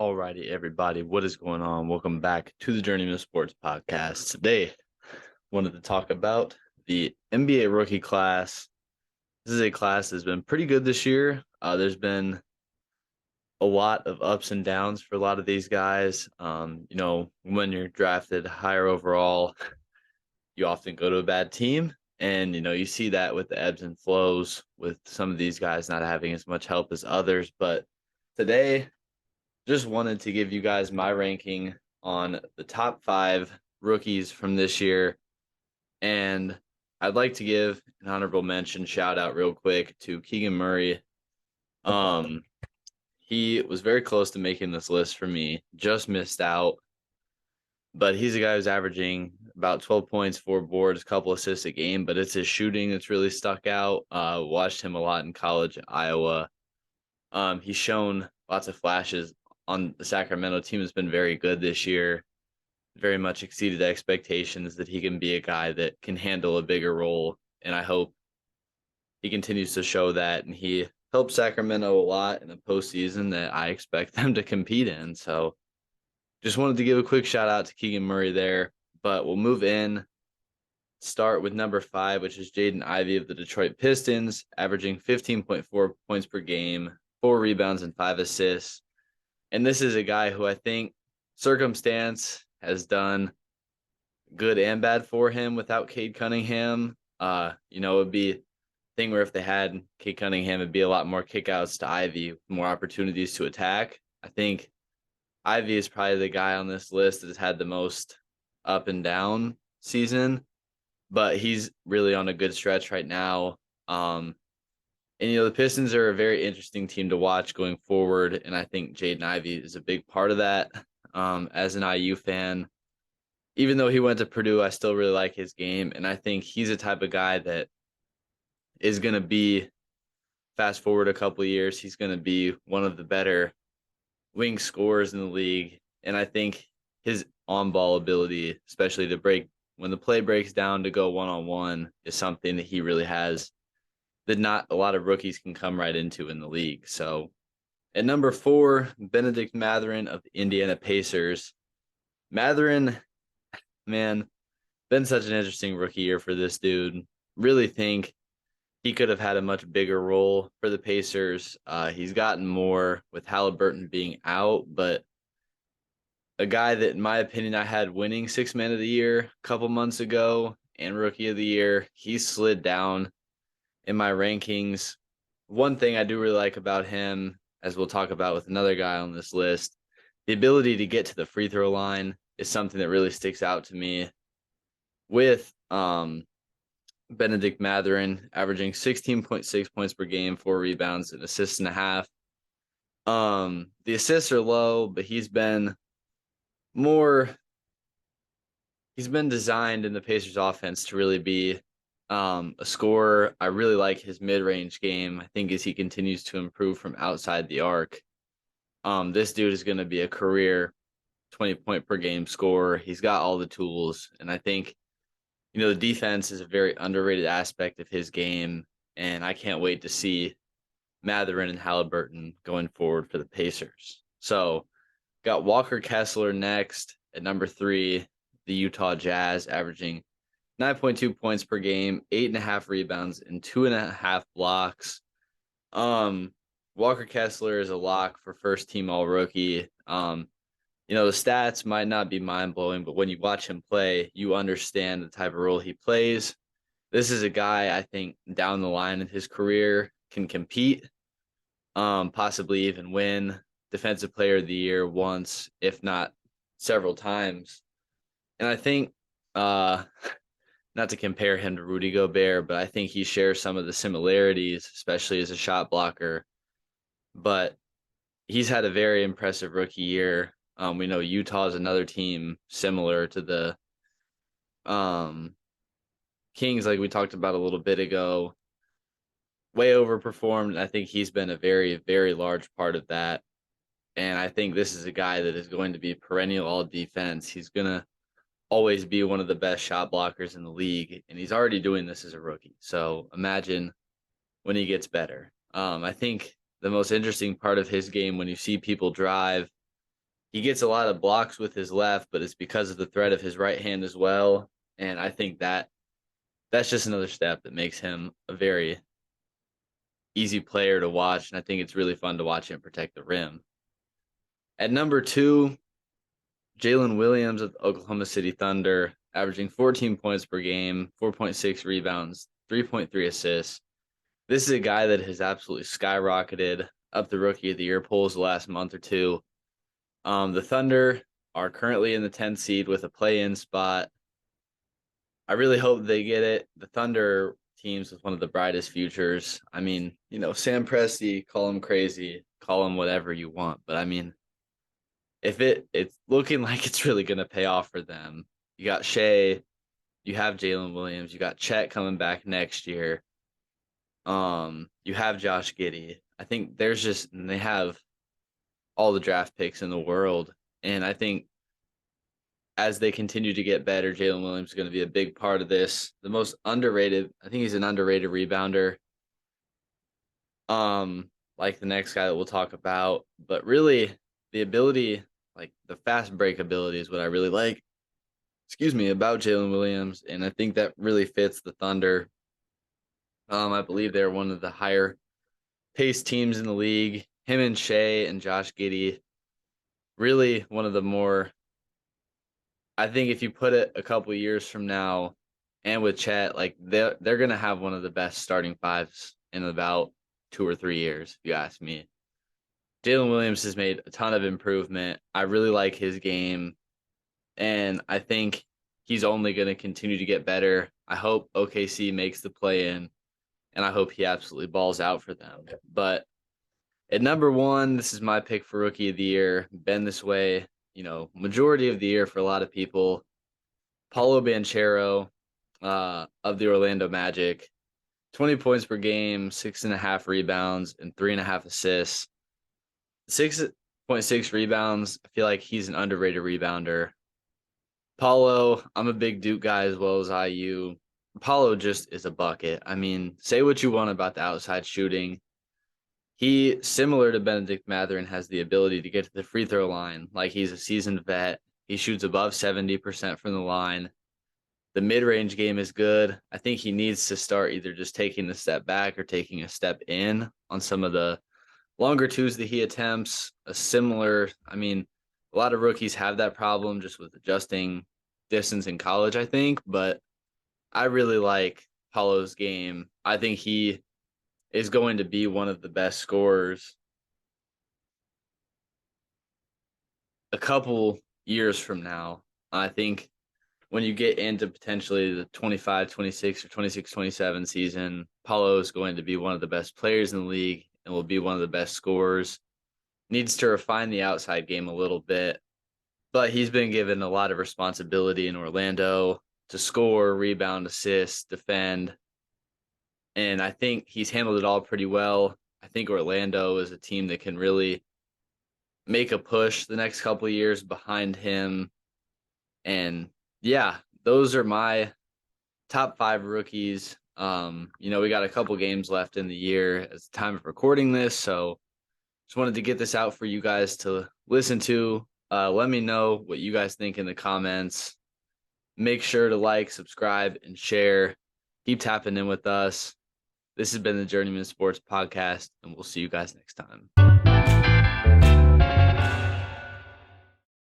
Alrighty, everybody, what is going on? Welcome back to the Journeyman Sports Podcast. Today, wanted to talk about the NBA rookie class. This is a class that's been pretty good this year. There's been a lot of ups and downs for a lot of these guys. When you're drafted higher overall, you often go to a bad team. And, you see that with the ebbs and flows with some of these guys not having as much help as others. But today, just wanted to give you guys my ranking on the top 5 rookies from this year. And I'd like to give an honorable mention shout out real quick to Keegan Murray. He was very close to making this list for me, just missed out. But he's a guy who's averaging about 12 points, 4 boards, a couple assists a game, but it's his shooting that's really stuck out. Watched him a lot in college at Iowa. He's shown lots of flashes on the Sacramento team. Has been very good this year. Very much exceeded expectations that he can be a guy that can handle a bigger role. And I hope he continues to show that. And he helped Sacramento a lot in the postseason that I expect them to compete in. So just wanted to give a quick shout out to Keegan Murray there. But we'll move in. Start with number 5, which is Jaden Ivey of the Detroit Pistons, averaging 15.4 points per game, 4 rebounds, and 5 assists. And this is a guy who I think circumstance has done good and bad for him without Cade Cunningham. It'd be a thing where if they had Cade Cunningham, it'd be a lot more kickouts to Ivy, more opportunities to attack. I think Ivy is probably the guy on this list that has had the most up and down season, but he's really on a good stretch right now. The Pistons are a very interesting team to watch going forward, and I think Jaden Ivey is a big part of that. As an IU fan, even though he went to Purdue, I still really like his game, and I think he's a type of guy that is going to be, fast forward a couple of years, he's going to be one of the better wing scorers in the league, and I think his on-ball ability, especially to break when the play breaks down to go one-on-one, is something that he really has that not a lot of rookies can come right into in the league. So at number 4, Benedict Mathurin of the Indiana Pacers. Mathurin, man, been such an interesting rookie year for this dude. Really think he could have had a much bigger role for the Pacers. He's gotten more with Halliburton being out, but a guy that, in my opinion, I had winning 6 Man of the Year a couple months ago and Rookie of the Year. He slid down in my rankings. One thing I do really like about him, as we'll talk about with another guy on this list, the ability to get to the free throw line is something that really sticks out to me. With Benedict Mathurin averaging 16.6 points per game, 4 rebounds, and assists and a half. The assists are low, but he's been designed in the Pacers offense to really be a scorer. I really like his mid-range game. I think as he continues to improve from outside the arc, this dude is going to be a career 20-point per game scorer. He's got all the tools, and I think the defense is a very underrated aspect of his game, and I can't wait to see Mathurin and Halliburton going forward for the Pacers. So got Walker Kessler next at number 3, the Utah Jazz, averaging 9.2 points per game, 8.5 rebounds, and 2.5 blocks. Walker Kessler is a lock for first team all rookie. The stats might not be mind blowing, but when you watch him play, you understand the type of role he plays. This is a guy I think down the line in his career can compete, possibly even win Defensive Player of the Year once, if not several times. And I think, not to compare him to Rudy Gobert, but I think he shares some of the similarities, especially as a shot blocker. But he's had a very impressive rookie year. We know Utah is another team similar to the Kings, like we talked about a little bit ago. Way overperformed. I think he's been a very, very large part of that. And I think this is a guy that is going to be perennial all defense. He's going to always be one of the best shot blockers in the league, and he's already doing this as a rookie. So imagine when he gets better. I think the most interesting part of his game, when you see people drive He gets a lot of blocks with his left, but it's because of the threat of his right hand as well. And I think that's just another step that makes him a very easy player to watch. And I think it's really fun to watch him protect the rim. At number 2, Jalen Williams of the Oklahoma City Thunder, averaging 14 points per game, 4.6 rebounds, 3.3 assists. This is a guy that has absolutely skyrocketed up the Rookie of the Year polls the last month or two. The Thunder are currently in the 10th seed with a play-in spot. I really hope they get it. The Thunder teams with one of the brightest futures. I mean, Sam Presti, call him crazy, call him whatever you want, but I mean, if it's looking like it's really going to pay off for them. You got Shea, you have Jalen Williams, you got Chet coming back next year. You have Josh Giddey. I think they have all the draft picks in the world, and I think as they continue to get better, Jalen Williams is going to be a big part of this. The most underrated, I think he's an underrated rebounder. Like the next guy that we'll talk about, but really the ability, like the fast break ability is what I really like, about Jalen Williams, and I think that really fits the Thunder. I believe they're one of the higher paced teams in the league. Him and Shea and Josh Giddey, really one of the more, I think if you put it a couple years from now and with Chet, like they're gonna have one of the best starting fives in about 2 or 3 years, if you ask me. Jalen Williams has made a ton of improvement. I really like his game, and I think he's only going to continue to get better. I hope OKC makes the play in, and I hope he absolutely balls out for them. But at number 1, this is my pick for Rookie of the Year. Been this way, majority of the year for a lot of people. Paulo Banchero of the Orlando Magic. 20 points per game, 6.5 rebounds, and 3.5 assists. 6.6 rebounds. I feel like he's an underrated rebounder. Paulo, I'm a big Duke guy as well as IU. Paulo just is a bucket. I mean, say what you want about the outside shooting. He, similar to Benedict Mathurin, has the ability to get to the free throw line. Like he's a seasoned vet. He shoots above 70% from the line. The mid-range game is good. I think he needs to start either just taking a step back or taking a step in on some of the longer twos that he attempts. I mean, a lot of rookies have that problem just with adjusting distance in college, I think, but I really like Paulo's game. I think he is going to be one of the best scorers a couple years from now. I think when you get into potentially the 25, 26 or 26, 27 season, Paulo is going to be one of the best players in the league and will be one of the best scorers. Needs to refine the outside game a little bit, but he's been given a lot of responsibility in Orlando to score, rebound, assist, defend. And I think he's handled it all pretty well. I think Orlando is a team that can really make a push the next couple of years behind him. And yeah, those are my top 5 rookies. We got a couple games left in the year at the time of recording this, so just wanted to get this out for you guys to listen to. Let me know what you guys think in the comments. Make sure to like, subscribe, and share. Keep tapping in with us. This has been the Journeyman Sports Podcast, and we'll see you guys next time.